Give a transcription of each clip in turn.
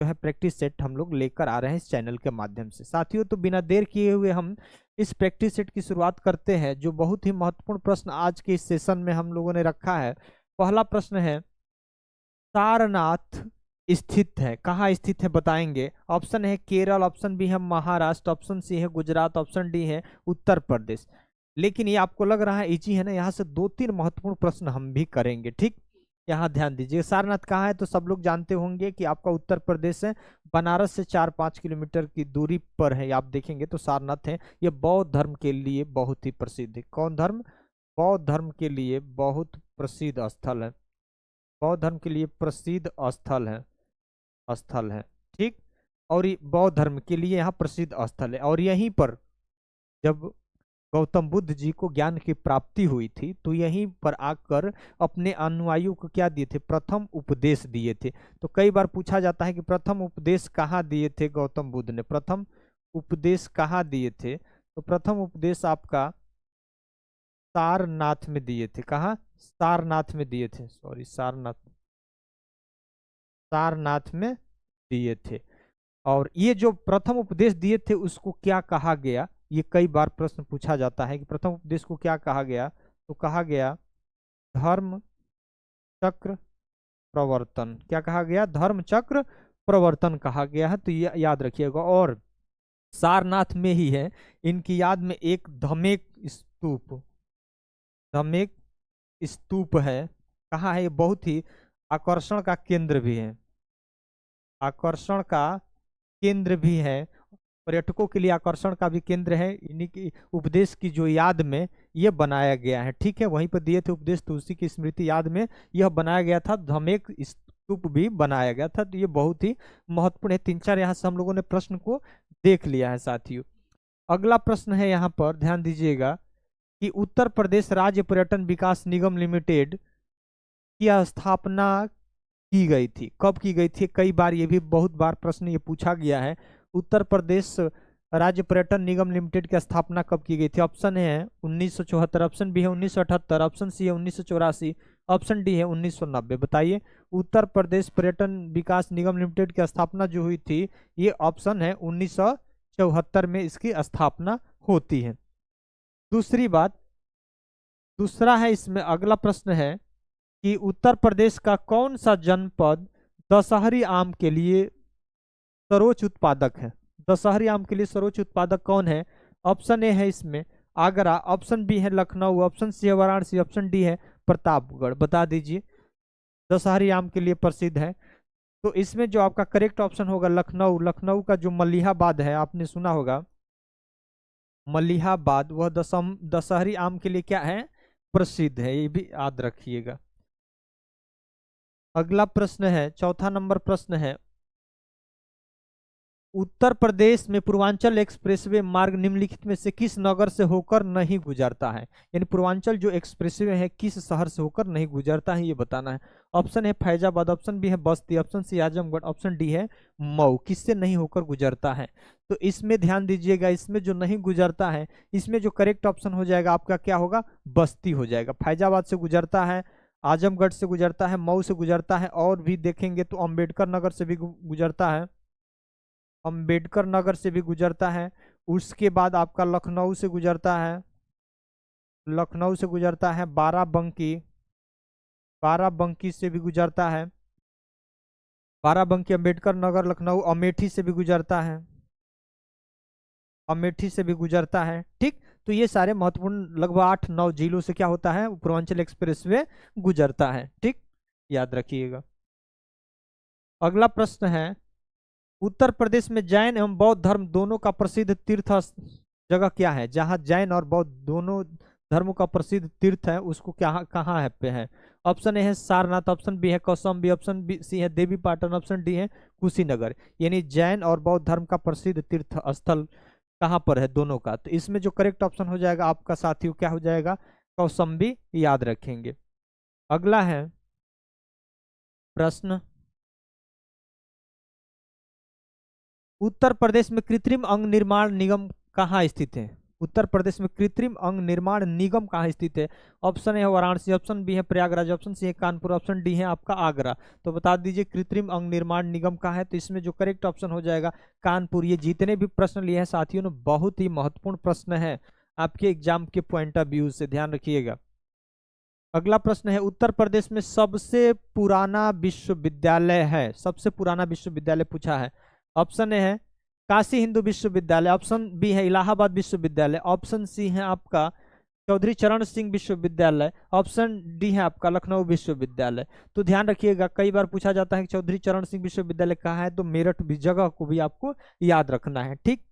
जो है practice set हम लोग लेकर आ रहे हैं इस चैनल के माध्यम से। साथियों, तो बिना देर किए हुए हम इस प्रैक्टिस सेट की शुरुआत करते हैं। जो बहुत ही महत्वपूर्ण प्रश्न आज के इस सेशन में हम लोगों ने रखा है। पहला प्रश्न है, सारनाथ स्थित है, कहाँ स्थित है बताएंगे। ऑप्शन है केरल, ऑप्शन बी है महाराष्ट्र, ऑप्शन सी है गुजरात, ऑप्शन डी है उत्तर प्रदेश। लेकिन ये आपको लग रहा है इजी है ना, यहाँ से 2-3 महत्वपूर्ण प्रश्न हम भी करेंगे। ठीक, यहाँ ध्यान दीजिए। सारनाथ कहाँ है तो सब लोग जानते होंगे कि आपका उत्तर प्रदेश है। बनारस से 4-5 किलोमीटर की दूरी पर है। आप देखेंगे तो सारनाथ है। ये बौद्ध धर्म के लिए बहुत ही प्रसिद्ध है। कौन धर्म? बौद्ध धर्म के लिए बहुत प्रसिद्ध स्थल है। बौद्ध धर्म के लिए प्रसिद्ध स्थल है। ठीक, और ये बौद्ध धर्म के लिए यहाँ प्रसिद्ध स्थल है। और यहीं पर जब गौतम बुद्ध जी को ज्ञान की प्राप्ति हुई थी तो यहीं पर आकर अपने अनुयायियों को क्या दिए थे? प्रथम उपदेश दिए थे। तो कई बार पूछा जाता है कि प्रथम उपदेश कहाँ दिए थे गौतम बुद्ध ने? प्रथम उपदेश कहाँ दिए थे? तो प्रथम उपदेश आपका सारनाथ में दिए थे। कहाँ? सारनाथ में दिए थे, सॉरी सारनाथ में दिए थे। और ये जो प्रथम उपदेश दिए थे उसको क्या कहा गया? ये कई बार प्रश्न पूछा जाता है कि प्रथम उपदेश को क्या कहा गया। तो कहा गया धर्म चक्र प्रवर्तन। क्या कहा गया? धर्म चक्र प्रवर्तन कहा गया है। तो ये याद रखिएगा। और सारनाथ में ही है, इनकी याद में एक धमेक स्तूप है। कहाँ है? ये बहुत ही आकर्षण का केंद्र भी है। आकर्षण का केंद्र भी है, पर्यटकों के लिए आकर्षण का भी केंद्र है। इन्हीं की उपदेश की जो याद में यह बनाया गया है। ठीक है, वहीं पर दिए थे उपदेश तो उसी की स्मृति याद में यह बनाया गया था। धमेक स्तूप भी बनाया गया था। तो ये बहुत ही महत्वपूर्ण है। 3-4 यहाँ से हम लोगों ने प्रश्न को देख लिया है साथियों। अगला प्रश्न है, यहाँ पर ध्यान दीजिएगा कि उत्तर प्रदेश राज्य पर्यटन विकास निगम लिमिटेड की स्थापना की गई थी। कब की गई थी? कई बार ये भी बहुत बार प्रश्न ये पूछा गया है। उत्तर प्रदेश राज्य पर्यटन निगम लिमिटेड की स्थापना कब की गई थी? ऑप्शन है 1974, ऑप्शन बी है 1978, ऑप्शन सी है 1984, ऑप्शन डी है 1990। बताइए, उत्तर प्रदेश पर्यटन विकास निगम लिमिटेड की स्थापना जो हुई थी, ये ऑप्शन है 1974 में इसकी स्थापना होती है। दूसरी बात, दूसरा है इसमें अगला प्रश्न है कि उत्तर प्रदेश का कौन सा जनपद दशहरी आम के लिए सर्वोच्च उत्पादक है? दशहरी आम के लिए सर्वोच्च उत्पादक कौन है? ऑप्शन ए है इसमें आगरा, ऑप्शन बी है लखनऊ, ऑप्शन सी है वाराणसी, ऑप्शन डी है प्रतापगढ़। बता दीजिए, दशहरी आम के लिए प्रसिद्ध है। तो इसमें जो आपका करेक्ट ऑप्शन होगा लखनऊ। लखनऊ का जो मलिहाबाद है, आपने सुना होगा मलिहाबाद, वह दशहरी आम के लिए क्या है? प्रसिद्ध है। ये भी याद रखिएगा। अगला प्रश्न है, चौथा नंबर प्रश्न है, उत्तर प्रदेश में पूर्वांचल एक्सप्रेसवे मार्ग निम्नलिखित में से किस नगर से होकर नहीं गुजरता है? यानी पूर्वांचल जो एक्सप्रेसवे है किस शहर से होकर नहीं गुजरता है, ये बताना है। ऑप्शन है फैजाबाद, ऑप्शन बी है Basti, option C Azamgarh, option D है मऊ। किससे नहीं होकर गुजरता है? तो इसमें ध्यान दीजिएगा, इसमें जो नहीं गुजरता है, इसमें जो करेक्ट ऑप्शन हो जाएगा आपका क्या होगा? बस्ती हो जाएगा। फैजाबाद से गुजरता है, आजमगढ़ से गुजरता है, मऊ से गुजरता है, और भी देखेंगे तो अम्बेडकर नगर से भी गुजरता है, अंबेडकर नगर से भी गुजरता है। उसके बाद आपका लखनऊ से गुजरता है, लखनऊ से गुजरता है, बाराबंकी, बाराबंकी से भी गुजरता है, बाराबंकी, अंबेडकर नगर, लखनऊ, अमेठी से भी गुजरता है, अमेठी से भी गुजरता है। ठीक, तो ये सारे महत्वपूर्ण लगभग 8-9 जिलों से क्या होता है? पूर्वांचल एक्सप्रेसवे गुजरता है। ठीक, याद रखिएगा। अगला प्रश्न है, उत्तर प्रदेश में जैन एवं बौद्ध धर्म दोनों का प्रसिद्ध तीर्थ जगह क्या है? जहां जैन और बौद्ध दोनों धर्मों का प्रसिद्ध तीर्थ है उसको क्या कहाँ है पे है? ऑप्शन ए है सारनाथ, ऑप्शन बी है कौशाम्बी, ऑप्शन बी सी है देवी पाटन, ऑप्शन डी है कुशीनगर। यानी जैन और बौद्ध धर्म का प्रसिद्ध तीर्थ स्थल कहाँ पर है दोनों का? तो इसमें जो करेक्ट ऑप्शन हो जाएगा आपका साथियों क्या हो जाएगा? कौशाम्बी, याद रखेंगे। अगला है प्रश्न, उत्तर प्रदेश में कृत्रिम अंग निर्माण निगम कहाँ स्थित है? उत्तर प्रदेश में कृत्रिम अंग निर्माण निगम कहाँ स्थित है? ऑप्शन ए है वाराणसी, ऑप्शन बी है प्रयागराज, ऑप्शन सी है कानपुर, ऑप्शन डी है आपका आगरा। तो बता दीजिए कृत्रिम अंग निर्माण निगम कहाँ है? तो इसमें जो करेक्ट ऑप्शन हो जाएगा कानपुर। ये जितने भी प्रश्न लिए हैं साथियों ने बहुत ही महत्वपूर्ण प्रश्न है आपके एग्जाम के पॉइंट ऑफ व्यू से, ध्यान रखिएगा। अगला प्रश्न है उत्तर प्रदेश में सबसे पुराना विश्वविद्यालय है, सबसे पुराना विश्वविद्यालय पूछा है। ऑप्शन ए है काशी हिंदू विश्वविद्यालय, ऑप्शन बी है इलाहाबाद विश्वविद्यालय, ऑप्शन सी है आपका चौधरी चरण सिंह विश्वविद्यालय, ऑप्शन डी है आपका लखनऊ विश्वविद्यालय। तो ध्यान रखिएगा कई बार पूछा जाता है कि चौधरी चरण सिंह विश्वविद्यालय कहाँ है, तो मेरठ भी जगह को भी आपको याद रखना है, ठीक।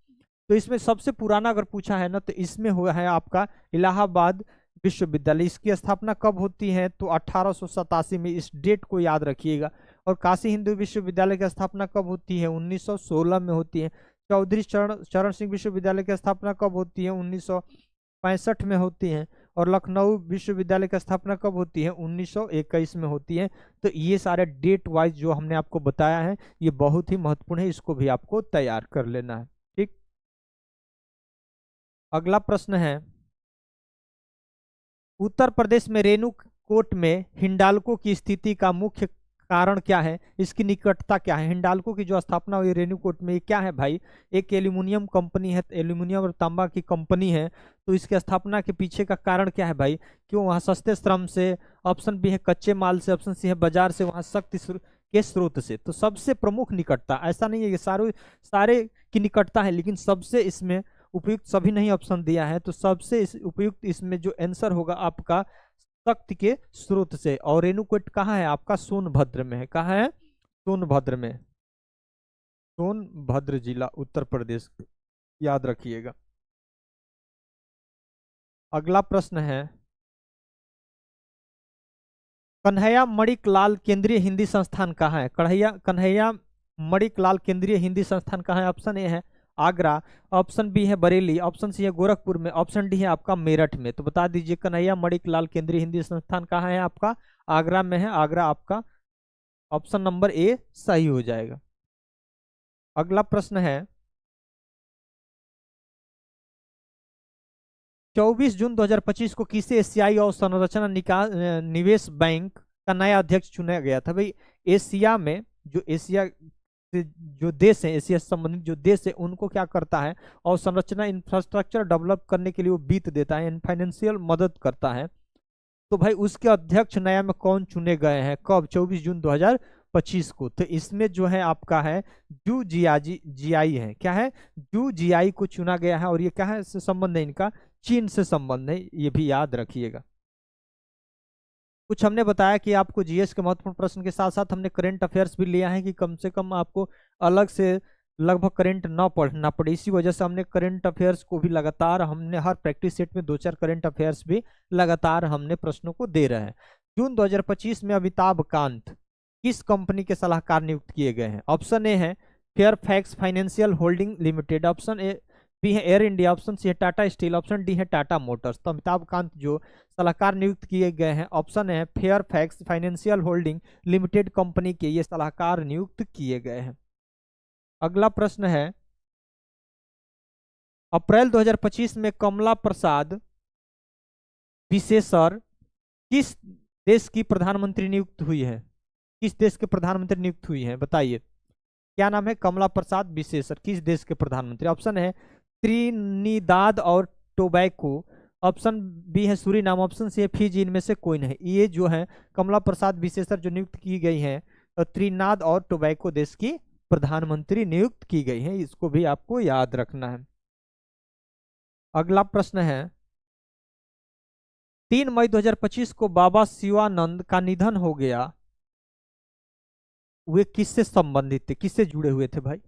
तो इसमें सबसे पुराना अगर पूछा है ना तो इसमें हुआ है आपका इलाहाबाद विश्वविद्यालय। इसकी स्थापना कब होती है? तो 1887 में, इस डेट को याद रखिएगा। और काशी हिंदू विश्वविद्यालय की स्थापना कब होती है? 1916 में होती है। चौधरी चरण सिंह विश्वविद्यालय की स्थापना कब होती है? 1965 में होती है। और लखनऊ विश्वविद्यालय की स्थापना कब होती है? 1921 में होती है। तो ये सारे डेट वाइज जो हमने आपको बताया है ये बहुत ही महत्वपूर्ण है, इसको भी आपको तैयार कर लेना है, ठीक। अगला प्रश्न है उत्तर प्रदेश में रेणुकूट में हिंडाल्को की स्थिति का मुख्य कारण क्या है? इसकी निकटता क्या है? हिंडाल्को की जो स्थापना हुई रेणुकूट में, ये क्या है भाई? एक एल्यूमिनियम कंपनी है, एल्यूमिनियम और तांबा की कंपनी है। तो इसकी स्थापना के पीछे का कारण क्या है भाई? क्यों? वहाँ सस्ते श्रम से, ऑप्शन बी है कच्चे माल से, ऑप्शन सी है बाजार से, वहाँ शक्ति के स्रोत से। तो सबसे प्रमुख निकटता, ऐसा नहीं है ये सारे की निकटता है, लेकिन सबसे इसमें उपयुक्त सभी नहीं ऑप्शन दिया है, तो सबसे उपयुक्त इसमें जो आंसर होगा आपका शक्ति के स्रोत से। और रेणुकूट कहाँ है आपका? सोनभद्र में है। कहाँ है? सोनभद्र में, सोनभद्र जिला उत्तर प्रदेश, याद रखिएगा। अगला प्रश्न है कन्हैया मणिक लाल केंद्रीय हिंदी संस्थान कहाँ है? कन्हैया मणिक लाल केंद्रीय हिंदी संस्थान कहाँ है? ऑप्शन ए है आगरा, ऑप्शन बी है बरेली, ऑप्शन सी है गोरखपुर में, ऑप्शन डी है आपका मेरठ में। तो बता दीजिए कन्हैया मणिक लाल केंद्रीय हिंदी संस्थान कहाँ है आपका? आगरा में है। आगरा आपका ऑप्शन नंबर ए सही हो जाएगा। अगला प्रश्न है 24 जून 2025 को किसे एशियाई और संरचना निवेश बैंक का नया अध्यक्ष चुना गया था? भाई एशिया में जो एशिया जो देश है, एशिया से संबंधित जो देश है उनको क्या करता है और संरचना इंफ्रास्ट्रक्चर डेवलप करने के लिए वो वित्त देता है, फाइनेंशियल मदद करता है। तो भाई उसके अध्यक्ष नया में कौन चुने गए हैं? कब? 24 जून 2025 को। तो इसमें जो है आपका है जू जियाई है। क्या है? जू जियाई को चुना गया है। और ये क्या है से संबंध है इनका? चीन से संबंध है, ये भी याद रखिएगा। कुछ हमने बताया कि आपको जीएस के महत्वपूर्ण प्रश्न के साथ साथ हमने करंट अफेयर्स भी लिया है कि कम से कम आपको अलग से लगभग करंट ना पढ़ना पड़े। इसी वजह से हमने करंट अफेयर्स को भी लगातार हमने हर प्रैक्टिस सेट में 2-4 करंट अफेयर्स भी लगातार हमने प्रश्नों को दे रहे हैं। जून 2025 में अमिताभ कांत किस कंपनी के सलाहकार नियुक्त किए गए हैं? ऑप्शन ए है Fairfax financial holding limited, option A B है एयर इंडिया, ऑप्शन सी है टाटा स्टील, ऑप्शन डी है टाटा मोटर्स। तो अमिताभ कांत जो सलाहकार नियुक्त किए गए हैं ऑप्शन है Fairfax financial holding limited company के ये सलाहकार नियुक्त किए गए हैं। अगला प्रश्न है अप्रैल 2025 में कमला प्रसाद विशेषर किस देश की प्रधानमंत्री नियुक्त हुई है? किस देश के प्रधानमंत्री नियुक्त हुई है बताइए? क्या नाम है? कमला प्रसाद विशेषर किस देश के प्रधानमंत्री? ऑप्शन है त्रिनिदाद और टोबैको, ऑप्शन बी है सूरीनाम, ऑप्शन सी है फिजी। इनमें से कोई नहीं। ये जो है कमला प्रसाद विशेषर जो नियुक्त की गई है त्रिनाद और टोबैको देश की प्रधानमंत्री नियुक्त की गई है, इसको भी आपको याद रखना है। अगला प्रश्न है 3 मई 2025 को बाबा शिवानंद का निधन हो गया, वे किससे संबंधित थे, किससे जुड़े हुए थे भाई?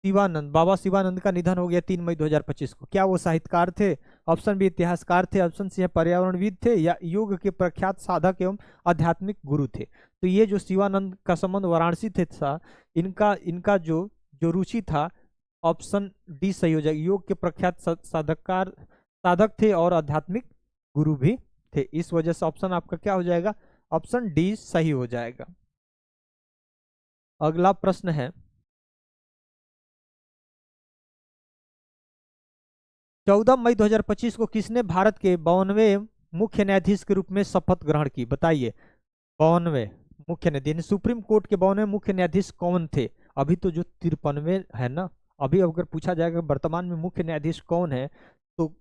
शिवानंद, बाबा शिवानंद का निधन हो गया 3 मई 2025 को। क्या वो साहित्यकार थे? ऑप्शन बी इतिहासकार थे, ऑप्शन सी पर्यावरणविद थे, या योग के प्रख्यात साधक एवं आध्यात्मिक गुरु थे। तो ये जो शिवानंद का संबंध वाराणसी थे था, इनका जो जो रुचि था ऑप्शन डी सही हो जाएगा। योग के प्रख्यात साधक थे और आध्यात्मिक गुरु भी थे। इस वजह से ऑप्शन आपका क्या हो जाएगा? ऑप्शन डी सही हो जाएगा। अगला प्रश्न है 14 मई 2025 को किसने भारत के 52वें मुख्य न्यायाधीश के रूप में शपथ ग्रहण की? बताइए। 52वें मुख्य न्यायाधीश, सुप्रीम कोर्ट के 52वें मुख्य न्यायाधीश कौन थे? अभी तो जो 53वें है ना, अभी अगर पूछा जाएगा वर्तमान में मुख्य न्यायाधीश कौन है, तो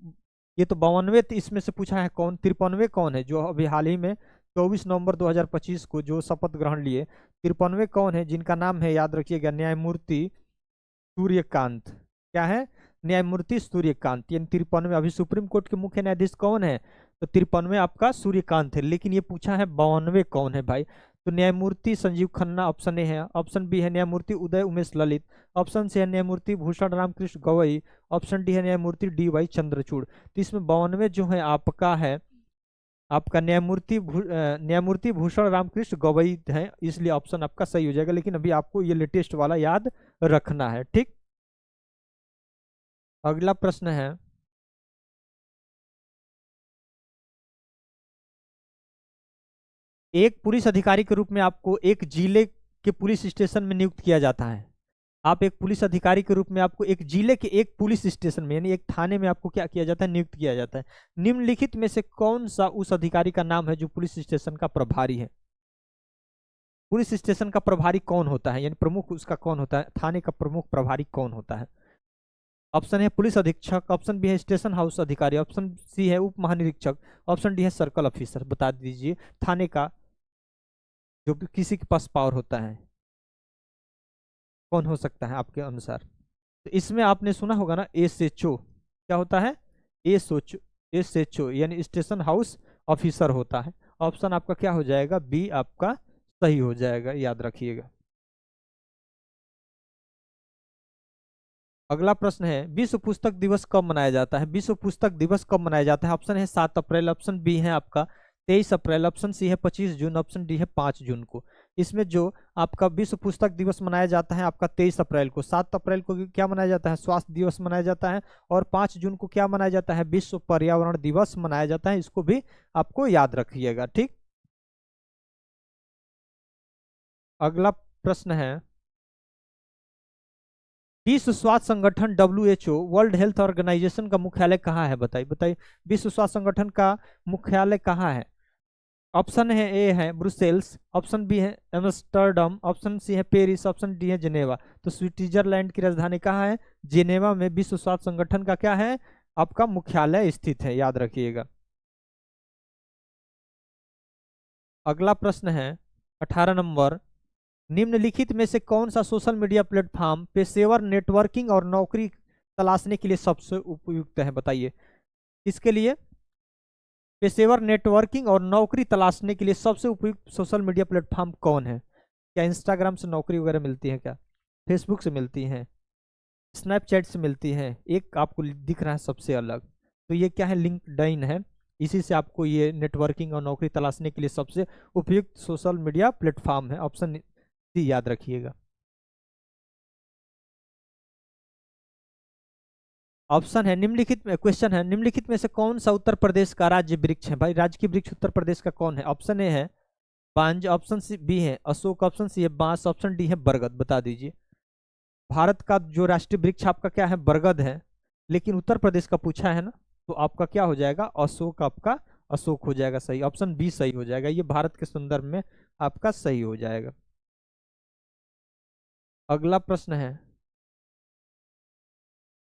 ये तो 52वें इसमें से पूछा है, कौन 53वें कौन है जो अभी हाल ही में 24 नवंबर 2025 को जो शपथ ग्रहण लिए? 53वें कौन है? जिनका नाम है, याद रखिएगा, न्यायमूर्ति सूर्यकांत। क्या है? न्यायमूर्ति सूर्यकांत। यानी 53वें। अभी सुप्रीम कोर्ट के मुख्य न्यायाधीश कौन है? तो 53वें आपका सूर्यकांत है। लेकिन ये पूछा है 52वें कौन है भाई। तो न्यायमूर्ति संजीव खन्ना ऑप्शन ए है। ऑप्शन बी है न्यायमूर्ति उदय उमेश ललित। ऑप्शन सी है न्यायमूर्ति भूषण रामकृष्ण गवई। ऑप्शन डी है न्यायमूर्ति DY चंद्रचूड़। तो इसमें 52वें जो है आपका है, आपका न्यायमूर्ति भूषण रामकृष्ण गवई है, इसलिए ऑप्शन आपका सही हो जाएगा। लेकिन अभी आपको ये लेटेस्ट वाला याद रखना है, ठीक। अगला प्रश्न है, एक पुलिस अधिकारी के रूप में आपको एक जिले के पुलिस स्टेशन में नियुक्त किया जाता है। आप एक पुलिस अधिकारी के रूप में आपको एक जिले के एक पुलिस स्टेशन में, यानी एक थाने में आपको क्या किया जाता है? नियुक्त किया जाता है। निम्नलिखित में से कौन सा उस अधिकारी का नाम है जो पुलिस स्टेशन का प्रभारी है? पुलिस स्टेशन का प्रभारी कौन होता है, यानी प्रमुख उसका कौन होता है? थाने का प्रमुख प्रभारी कौन होता है? ऑप्शन है पुलिस अधीक्षक, ऑप्शन बी है स्टेशन हाउस अधिकारी, ऑप्शन सी है उप महानिरीक्षक, ऑप्शन डी है सर्कल ऑफिसर। बता दीजिए थाने का जो किसी के पास पावर होता है कौन हो सकता है आपके अनुसार? तो इसमें आपने सुना होगा ना, SHO। क्या होता है? SHO यानी स्टेशन हाउस ऑफिसर होता है। ऑप्शन आपका क्या हो जाएगा? बी आपका सही हो जाएगा, याद रखिएगा। अगला प्रश्न है, विश्व पुस्तक दिवस कब मनाया जाता है? विश्व पुस्तक दिवस कब मनाया जाता है? ऑप्शन है 7 अप्रैल, ऑप्शन बी है आपका 23 अप्रैल, ऑप्शन सी है 25 जून, ऑप्शन डी है 5 जून को। इसमें जो आपका विश्व पुस्तक दिवस मनाया जाता है आपका 23 अप्रैल को। 7 अप्रैल को क्या मनाया जाता है? स्वास्थ्य दिवस मनाया जाता है। और 5 जून को क्या मनाया जाता है? विश्व पर्यावरण दिवस मनाया जाता है। इसको भी आपको याद रखिएगा, ठीक। अगला प्रश्न है, विश्व स्वास्थ्य संगठन WHO, वर्ल्ड हेल्थ ऑर्गेनाइजेशन का मुख्यालय कहाँ है? बताइए बताइए, विश्व स्वास्थ्य संगठन का मुख्यालय कहाँ है? ऑप्शन है ए है ब्रुसेल्स, ऑप्शन बी है एम्स्टर्डम, ऑप्शन सी है पेरिस, ऑप्शन डी है जिनेवा। तो स्विट्जरलैंड की राजधानी कहाँ है? जिनेवा में विश्व स्वास्थ्य संगठन का क्या है? आपका मुख्यालय स्थित है, याद रखिएगा। अगला प्रश्न है 18 नंबर, निम्नलिखित में से कौन सा सोशल मीडिया प्लेटफॉर्म पेशेवर नेटवर्किंग और नौकरी तलाशने के लिए सबसे उपयुक्त है? बताइए इसके लिए पेशेवर नेटवर्किंग और नौकरी तलाशने के लिए सबसे उपयुक्त सोशल मीडिया प्लेटफॉर्म कौन है? क्या इंस्टाग्राम से नौकरी वगैरह मिलती है? क्या फेसबुक से मिलती है? स्नैपचैट से मिलती है? एक आपको दिख रहा है सबसे अलग, तो ये क्या है? लिंक्डइन है। इसी से आपको ये नेटवर्किंग और नौकरी तलाशने के लिए सबसे उपयुक्त सोशल मीडिया प्लेटफॉर्म है। ऑप्शन सी याद रखिएगा। ऑप्शन है निम्नलिखित में, क्वेश्चन है निम्नलिखित में से कौन सा उत्तर प्रदेश का राज्य वृक्ष है? भाई राज्य की वृक्ष उत्तर प्रदेश का कौन है? ऑप्शन ए है बांज, ऑप्शन सी बी है अशोक, ऑप्शन सी है बांस, ऑप्शन डी है बरगद। बता दीजिए। भारत का जो राष्ट्रीय वृक्ष आपका क्या है? बरगद है। लेकिन उत्तर प्रदेश का पूछा है ना, तो आपका क्या हो जाएगा? अशोक। आपका अशोक हो जाएगा सही, ऑप्शन बी सही हो जाएगा। ये भारत के संदर्भ में आपका सही हो जाएगा। अगला प्रश्न है,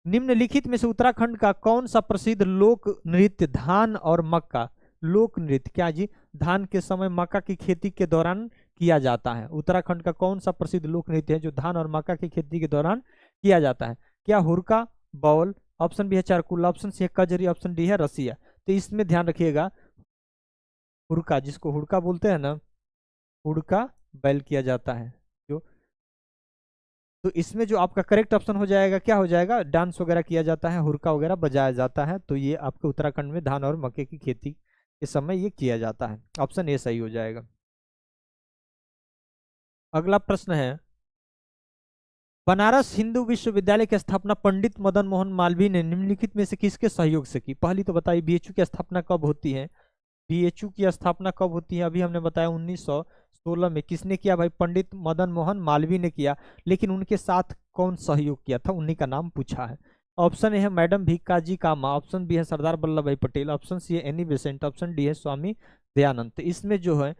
निम्नलिखित में से उत्तराखंड का कौन सा प्रसिद्ध लोक नृत्य धान और मक्का, लोक नृत्य क्या जी, धान के समय मक्का की खेती के दौरान किया जाता है? उत्तराखंड का कौन सा प्रसिद्ध लोक नृत्य है जो धान और मक्का की खेती के दौरान किया जाता है? क्या हुरका, बौल, ऑप्शन बी है चारकुल, ऑप्शन सी है कजरी, ऑप्शन डी है रसिया। तो इसमें ध्यान रखिएगा, हुड़का, जिसको हुड़का बोलते हैं ना, हुड़का बैल किया जाता है जो। तो इसमें जो आपका करेक्ट ऑप्शन हो जाएगा, क्या हो जाएगा? डांस वगैरह किया जाता है, हुरका वगैरह बजाया जाता है। तो ये आपके उत्तराखंड में धान और मक्के की खेती के समय ये किया जाता है। ऑप्शन ए सही हो जाएगा। अगला प्रश्न है, बनारस हिंदू विश्वविद्यालय की स्थापना पंडित मदन मोहन मालवीय ने निम्नलिखित में से किसके सहयोग से की? पहली तो बताइए BHU की स्थापना कब होती है? BHU की स्थापना कब होती है? अभी हमने बताया 1916 में। किसने किया भाई? पंडित मदन मोहन मालवीय ने किया। लेकिन उनके साथ कौन सहयोग किया था? उन्हीं का नाम पूछा है। ऑप्शन ए है मैडम भीकाजी कामा, ऑप्शन बी है सरदार वल्लभ भाई पटेल, ऑप्शन सी है एनी बेसेंट, ऑप्शन डी है स्वामी दयानंद। तो इसमें जो है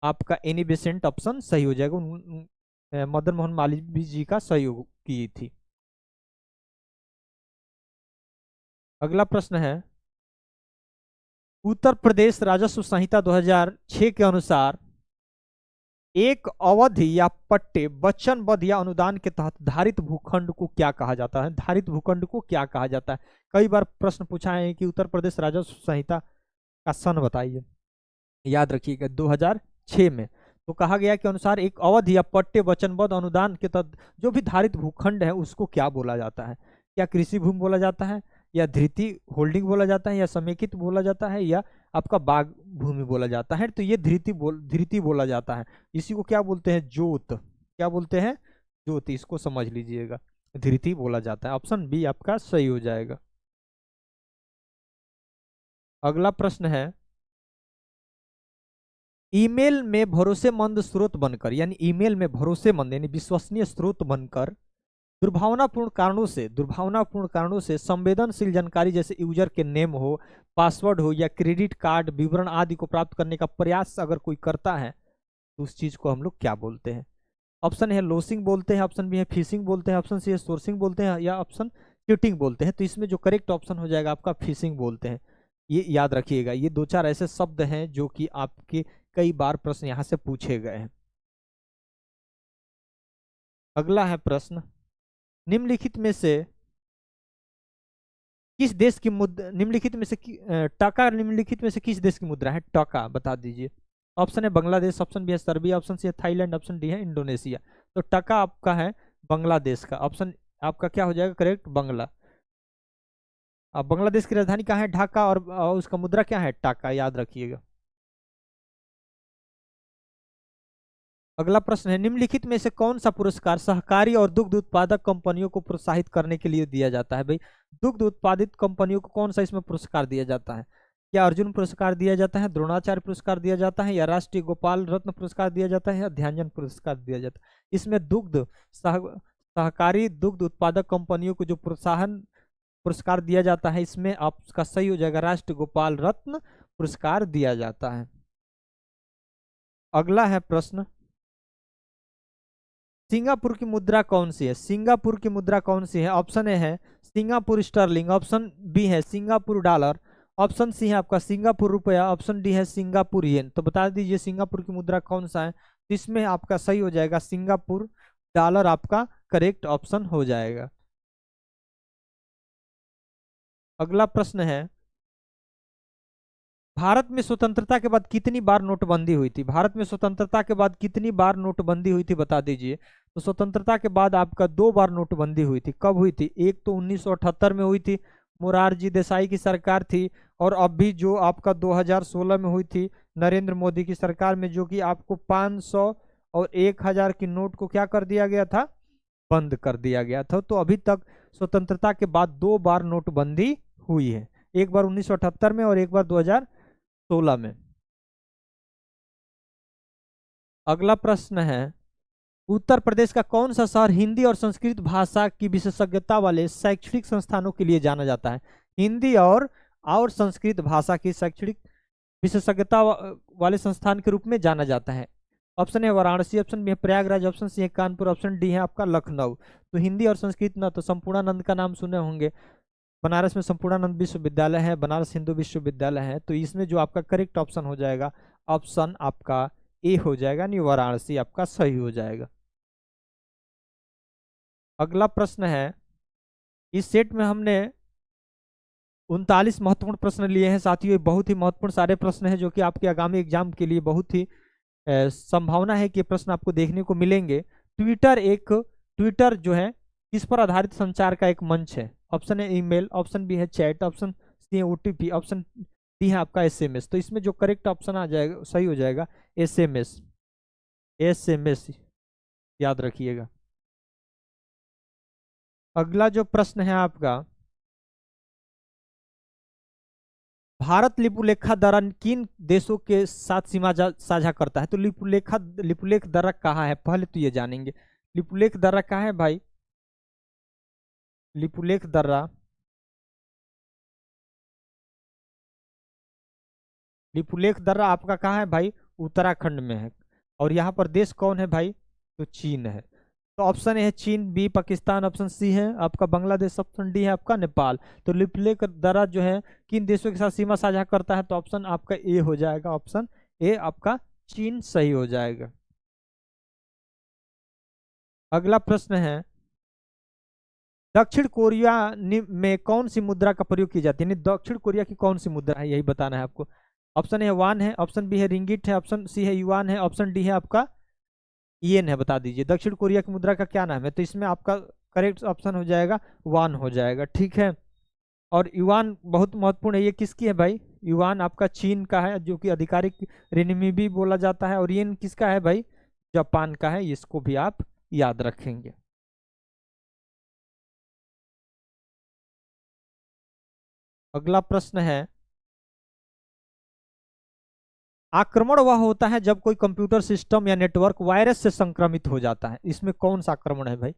आपका एनी बेसेंट ऑप्शन सही हो जाएगा। मदन मोहन मालवीय जी का सहयोग की थी। अगला प्रश्न है, उत्तर प्रदेश राजस्व संहिता 2006 के अनुसार एक अवधि या पट्टे वचनबद्ध या अनुदान के तहत धारित भूखंड को क्या कहा जाता है? धारित भूखंड को क्या कहा जाता है? कई बार प्रश्न पूछा है कि उत्तर प्रदेश राजस्व संहिता का सन बताइए। याद रखिएगा 2006 में तो कहा गया के अनुसार एक अवधि या पट्टे वचनबद्ध अनुदान के तहत जो भी धारित भूखंड है उसको क्या बोला जाता है? क्या कृषि भूमि बोला जाता है, या धृति होल्डिंग बोला जाता है, या समेकित बोला जाता है, या आपका बाग भूमि बोला जाता है? तो ये धृति बोला जाता है। इसी को क्या बोलते हैं? जोत। क्या बोलते हैं? जोत। इसको समझ लीजिएगा, धृति बोला जाता है। ऑप्शन बी आपका सही हो जाएगा। अगला प्रश्न है, ईमेल में भरोसेमंद स्रोत बनकर, यानी ईमेल में भरोसेमंद यानी विश्वसनीय स्रोत बनकर दुर्भावनापूर्ण कारणों से संवेदनशील जानकारी जैसे यूजर के नेम हो, पासवर्ड हो, या क्रेडिट कार्ड विवरण आदि को प्राप्त करने का प्रयास अगर कोई करता है तो उस चीज को हम लोग क्या बोलते हैं? ऑप्शन है लोसिंग बोलते हैं, ऑप्शन बी है फिशिंग बोलते हैं, ऑप्शन सी है सोर्सिंग बोलते हैं, या ऑप्शन चीटिंग बोलते हैं। तो इसमें जो करेक्ट ऑप्शन हो जाएगा आपका फिशिंग बोलते हैं। ये याद रखिएगा, ये दो चार ऐसे शब्द हैं जो कि आपके कई बार प्रश्न यहां से पूछे गए हैं। अगला है प्रश्न, निम्नलिखित में से किस देश की मुद्रा, निम्नलिखित में से टका निम्नलिखित में से किस देश की मुद्रा है? टका बता दीजिए। ऑप्शन है बांग्लादेश, ऑप्शन बी है सर्बिया, ऑप्शन सी है थाईलैंड, ऑप्शन डी है इंडोनेशिया। तो टका आपका है बांग्लादेश का। ऑप्शन आपका क्या हो जाएगा करेक्ट? बांग्ला। अब बांग्लादेश की राजधानी कहाँ है? ढाका, और उसका मुद्रा क्या है? टका। याद रखिएगा। अगला प्रश्न है, निम्नलिखित में से कौन सा पुरस्कार सहकारी और दुग्ध उत्पादक कंपनियों को प्रोत्साहित करने के लिए दिया जाता है? भाई दुग्ध उत्पादित कंपनियों को कौन सा इसमें पुरस्कार दिया जाता है? क्या अर्जुन पुरस्कार दिया जाता है, द्रोणाचार्य पुरस्कार दिया जाता है, या राष्ट्रीय गोपाल रत्न पुरस्कार दिया जाता है, या ध्यानचंद पुरस्कार दिया जाता है? इसमें सहकारी दुग्ध उत्पादक कंपनियों को जो प्रोत्साहन पुरस्कार दिया जाता है, इसमें आपका सही हो जाएगा राष्ट्रीय गोपाल रत्न पुरस्कार दिया जाता है। अगला है प्रश्न, सिंगापुर की मुद्रा कौन सी है? सिंगापुर की मुद्रा कौन सी है? ऑप्शन ए है सिंगापुर स्टर्लिंग, ऑप्शन बी है सिंगापुर डॉलर, ऑप्शन सी है आपका सिंगापुर रुपया, ऑप्शन डी है सिंगापुर येन। तो बता दीजिए सिंगापुर की मुद्रा कौन सा है? तो इसमें आपका सही हो जाएगा सिंगापुर डॉलर, आपका करेक्ट ऑप्शन हो जाएगा। अगला प्रश्न है, भारत में स्वतंत्रता के बाद कितनी बार नोटबंदी हुई थी? भारत में स्वतंत्रता के बाद कितनी बार नोटबंदी हुई थी बता दीजिए। तो स्वतंत्रता के बाद आपका 2 बार नोटबंदी हुई थी। कब हुई थी? एक तो 1978 में हुई थी, मोरारजी देसाई की सरकार थी, और अभी जो आपका 2016 में हुई थी नरेंद्र मोदी की सरकार में, जो कि आपको 500 और 1000 की नोट को क्या कर दिया गया था? बंद कर दिया गया था। तो अभी तक स्वतंत्रता के बाद 2 बार नोटबंदी हुई है, एक बार 1978 में और एक बार 2016 में। अगला प्रश्न है, उत्तर प्रदेश का कौन सा शहर हिंदी और संस्कृत भाषा की विशेषज्ञता वाले शैक्षणिक संस्थानों के लिए जाना जाता है? हिंदी और संस्कृत भाषा की शैक्षणिक विशेषज्ञता वाले संस्थान के रूप में जाना जाता है। ऑप्शन है वाराणसी, ऑप्शन बी है प्रयागराज, ऑप्शन सी है कानपुर, ऑप्शन डी है आपका लखनऊ। तो हिंदी और संस्कृत ना तो संपूर्णानंद का नाम सुने होंगे, बनारस में संपूर्णानंद विश्वविद्यालय है, बनारस हिंदू विश्वविद्यालय है। तो इसमें जो आपका करेक्ट ऑप्शन हो जाएगा ऑप्शन आपका ए हो जाएगा, यानी वाराणसी आपका सही हो जाएगा। अगला प्रश्न है, इस सेट में हमने 39 महत्वपूर्ण प्रश्न लिए हैं साथियों। बहुत ही महत्वपूर्ण सारे प्रश्न हैं जो कि आपके आगामी एग्जाम के लिए बहुत ही संभावना है कि प्रश्न आपको देखने को मिलेंगे। ट्विटर जो है किस पर आधारित संचार का एक मंच है? ऑप्शन है ईमेल, ऑप्शन बी है चैट, ऑप्शन सी है ओटीपी, ऑप्शन डी है आपका एसएमएस। तो इसमें जो करेक्ट ऑप्शन आ जाएगा सही हो जाएगा एसएमएस। एसएमएस याद रखिएगा। अगला जो प्रश्न है आपका, भारत लिपुलेखा दर्रा किन देशों के साथ सीमा साझा करता है? तो लिपुलेख दर्रा कहाँ है? पहले तो ये जानेंगे लिपुलेख दर्रा कहाँ है भाई। लिपुलेख दर्रा, लिपुलेख दर्रा आपका कहाँ है भाई? उत्तराखंड में है। और यहाँ पर देश कौन है भाई? तो चीन है। तो ऑप्शन ए है चीन, बी पाकिस्तान, ऑप्शन सी है आपका बांग्लादेश, ऑप्शन डी है आपका नेपाल। तो लिपुलेख दर्रा जो है किन देशों के साथ सीमा साझा करता है? तो ऑप्शन आपका ए हो जाएगा, ऑप्शन ए आपका चीन सही हो जाएगा। अगला प्रश्न है, दक्षिण कोरिया में कौन सी मुद्रा का प्रयोग की जाती है? यानी दक्षिण कोरिया की कौन सी मुद्रा है, यही बताना है आपको। ऑप्शन ए वान है, ऑप्शन बी है रिंगिट है, ऑप्शन सी है युआन है, ऑप्शन डी है आपका येन है। बता दीजिए दक्षिण कोरिया की मुद्रा का क्या नाम है? तो इसमें आपका करेक्ट ऑप्शन हो जाएगा वान हो जाएगा, ठीक है। और युआन बहुत महत्वपूर्ण है, ये किसकी है भाई? युआन आपका चीन का है, जो कि आधिकारिक रिनमिबी बोला जाता है। और येन किसका है भाई? जापान का है, इसको भी आप याद रखेंगे। अगला प्रश्न है, आक्रमण वह होता है जब कोई कंप्यूटर सिस्टम या नेटवर्क वायरस से संक्रमित हो जाता है। इसमें कौन सा आक्रमण है भाई?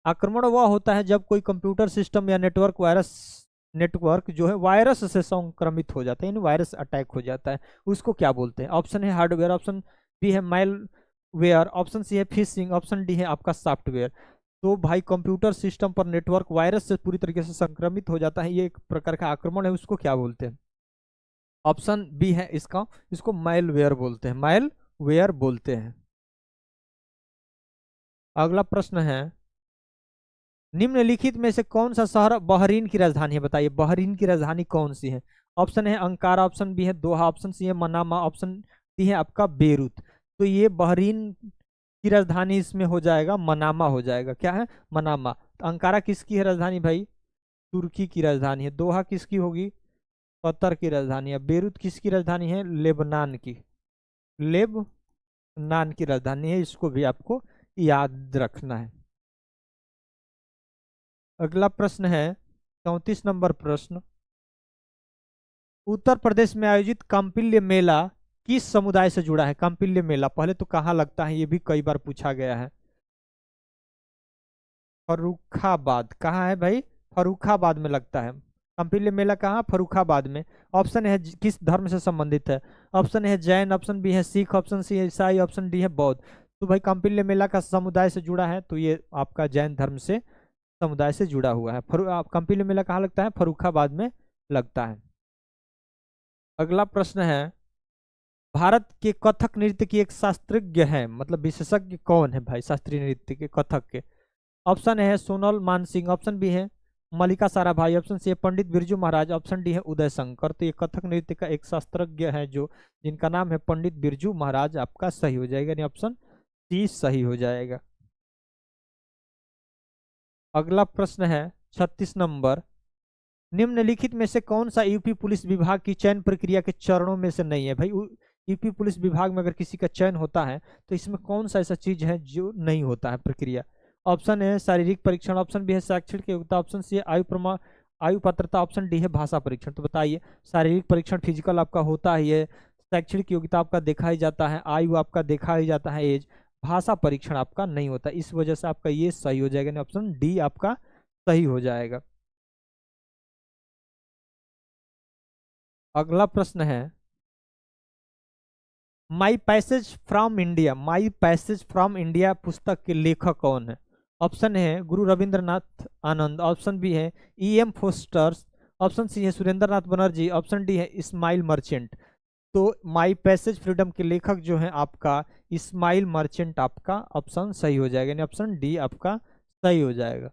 आक्रमण वह होता है जब कोई कंप्यूटर सिस्टम या नेटवर्क जो है वायरस से संक्रमित हो जाता है, यानी वायरस अटैक हो जाता है, उसको क्या बोलते हैं? ऑप्शन है हार्डवेयर, ऑप्शन बी है माइलवेयर, ऑप्शन सी है फिशिंग, ऑप्शन डी है आपका सॉफ्टवेयर। तो भाई कंप्यूटर सिस्टम पर नेटवर्क वायरस से पूरी तरीके से संक्रमित हो जाता है, ये एक प्रकार का आक्रमण है, उसको क्या बोलते हैं? ऑप्शन बी है इसका, इसको माइलवेयर बोलते हैं, माइलवेयर बोलते हैं। अगला प्रश्न है, निम्नलिखित में से कौन सा शहर बहरीन की राजधानी है? बताइए बहरीन की राजधानी कौन सी है? ऑप्शन है अंकारा, ऑप्शन बी है दोहा, ऑप्शन सी है मनामा, ऑप्शन डी है आपका बेरूत। तो ये बहरीन की राजधानी इसमें हो जाएगा मनामा हो जाएगा। क्या है? मनामा। तो अंकारा किसकी है राजधानी भाई? तुर्की की राजधानी है। दोहा किसकी होगी? कतर की राजधानी है। बेरूत किसकी राजधानी है? लेबनान की, लेबनान की राजधानी है, इसको भी आपको याद रखना है। अगला प्रश्न है 34 नंबर प्रश्न, उत्तर प्रदेश में आयोजित कांपिल्य मेला किस समुदाय से जुड़ा है? कांपिल्य मेला पहले तो कहाँ लगता है, ये भी कई बार पूछा गया है। फर्रुखाबाद। कहाँ है भाई? फर्रुखाबाद में लगता है कांपिल्य मेला। कहाँ? फर्रुखाबाद में। ऑप्शन है किस धर्म से संबंधित है? ऑप्शन है जैन, ऑप्शन बी है सिख, ऑप्शन सी है ईसाई, ऑप्शन डी है बौद्ध। तो भाई कांपिल्य मेला का समुदाय से जुड़ा है, तो ये आपका जैन धर्म से समुदाय से जुड़ा हुआ है। कांपिल्य मेला कहाँ लगता है? फर्रुखाबाद में लगता है। अगला प्रश्न है, भारत के कथक नृत्य की एक शास्त्रज्ञ है, मतलब विशेषज्ञ कौन है भाई शास्त्रीय नृत्य के, कथक के? ऑप्शन है सोनल मानसिंह, ऑप्शन बी है मल्लिका साराभाई, ऑप्शन सी है पंडित बिरजू महाराज, ऑप्शन डी है उदय शंकर। तो ये कथक नृत्य का एक शास्त्रज्ञ है जो, जिनका नाम है पंडित बिरजू महाराज, आपका सही हो जाएगा, यानी ऑप्शन सी सही हो जाएगा। अगला प्रश्न है 36 नंबर, निम्नलिखित में से कौन सा यूपी पुलिस विभाग की चयन प्रक्रिया के चरणों में से नहीं है? भाई यूपी पुलिस विभाग में अगर किसी का चयन होता है तो इसमें कौन सा ऐसा चीज है जो नहीं होता है प्रक्रिया? ऑप्शन है शारीरिक परीक्षण, ऑप्शन बी है शैक्षणिक योग्यता, ऑप्शन सी है आयु पात्रता, ऑप्शन डी है भाषा परीक्षण। तो बताइए, शारीरिक परीक्षण फिजिकल आपका होता ही है, शैक्षणिक योग्यता आपका देखा ही जाता है, आयु आपका देखा ही जाता है एज, भाषा परीक्षण आपका नहीं होता, इस वजह से आपका ये सही हो जाएगा, ऑप्शन डी आपका सही हो जाएगा। अगला प्रश्न है, my passage from India, my passage from India पुस्तक के लेखक कौन है? ऑप्शन है गुरु रविंद्रनाथ आनंद, ऑप्शन बी है E.M. फोस्टर्स, ऑप्शन सी है सुरेंद्र नाथ बनर्जी, ऑप्शन डी है इस्माइल मर्चेंट। तो माई पैसेज फ्रीडम के लेखक जो है आपका इस्माइल मर्चेंट, आपका ऑप्शन सही हो जाएगा, यानी ऑप्शन डी आपका सही हो जाएगा।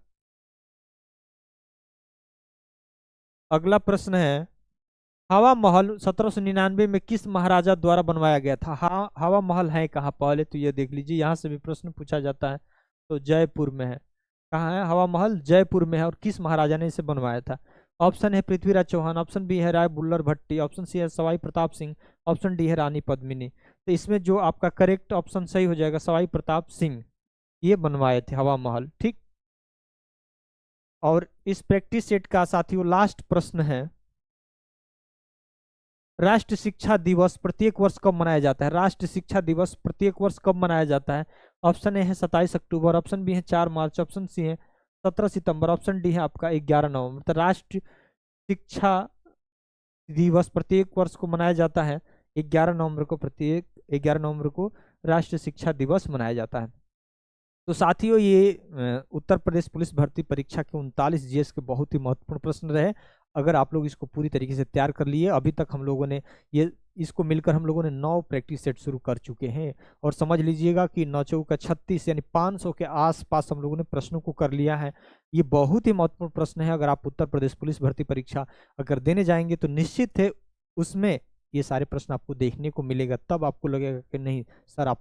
अगला प्रश्न है, हवा महल 1799 में किस महाराजा द्वारा बनवाया गया था? हवा महल है कहाँ? पहले तो ये देख लीजिए, यहाँ से भी प्रश्न पूछा जाता है। तो जयपुर में है। कहाँ है हवा महल? जयपुर में है। और किस महाराजा ने इसे बनवाया था? ऑप्शन है पृथ्वीराज चौहान, ऑप्शन बी है राय बुल्लर भट्टी, ऑप्शन सी है सवाई प्रताप सिंह, ऑप्शन डी है रानी पद्मिनी। तो इसमें जो आपका करेक्ट ऑप्शन सही हो जाएगा सवाई प्रताप सिंह, ये बनवाए थे हवा महल, ठीक। और इस प्रैक्टिस सेट का साथियों लास्ट प्रश्न है, राष्ट्रीय शिक्षा दिवस प्रत्येक वर्ष कब मनाया जाता है? राष्ट्रीय शिक्षा दिवस प्रत्येक वर्ष कब मनाया जाता है? ऑप्शन ए है 27 अक्टूबर, ऑप्शन बी है 4 मार्च, ऑप्शन सी है 17 सितंबर, ऑप्शन डी है आपका 11 नवंबर। तो राष्ट्रीय शिक्षा दिवस प्रत्येक वर्ष को मनाया जाता है 11 नवंबर को, प्रत्येक 11 नवंबर को राष्ट्रीय शिक्षा दिवस मनाया जाता है। तो साथियों, ये उत्तर प्रदेश पुलिस भर्ती परीक्षा के 39 जीएस के बहुत ही महत्वपूर्ण प्रश्न रहे। अगर आप लोग इसको पूरी तरीके से तैयार कर लिए, अभी तक हम लोगों ने ये इसको मिलकर हम लोगों ने 9 प्रैक्टिस सेट शुरू कर चुके हैं। और समझ लीजिएगा कि 9 चौका 36 यानी 500 के आसपास हम लोगों ने प्रश्नों को कर लिया है। ये बहुत ही महत्वपूर्ण प्रश्न है। अगर आप उत्तर प्रदेश पुलिस भर्ती परीक्षा अगर देने जाएंगे तो निश्चित है उसमें ये सारे प्रश्न आपको देखने को मिलेगा, तब आपको लगेगा कि नहीं सर आप